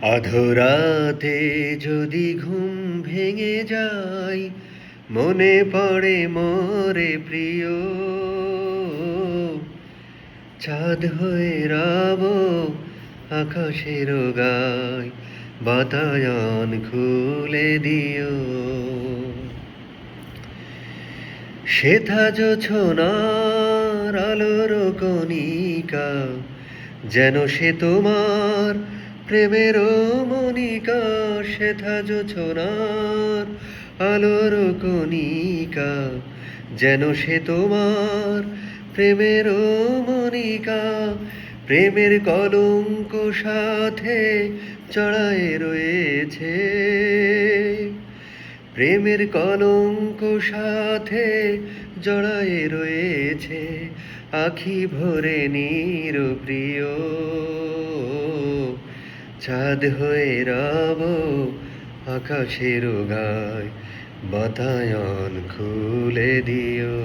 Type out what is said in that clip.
অধরাতে যদি ঘুম ভেঙে যায়, মনে পড়ে মোরে প্রিয়। চাঁদ হয়ে রব আকাশের গায়, বাতায়ন খুলে দিও। সেথা জোছনার আলোর কণিকা, যেন সে তোমার প্রেমের মনিকা। সেথা জোছনার আলোর কণিকা, যেন সে তোমার প্রেমের মনিকা। প্রেমের কলঙ্ক সাথে জড়ায়ে রয়েছে, প্রেমের কলঙ্ক সাথে জড়ায়ে রয়েছে। আখি ভরে নিরপ্রিয়, চাঁদ হয়ে রব আকাশের গায়, বাতায়ন খুলে দিও।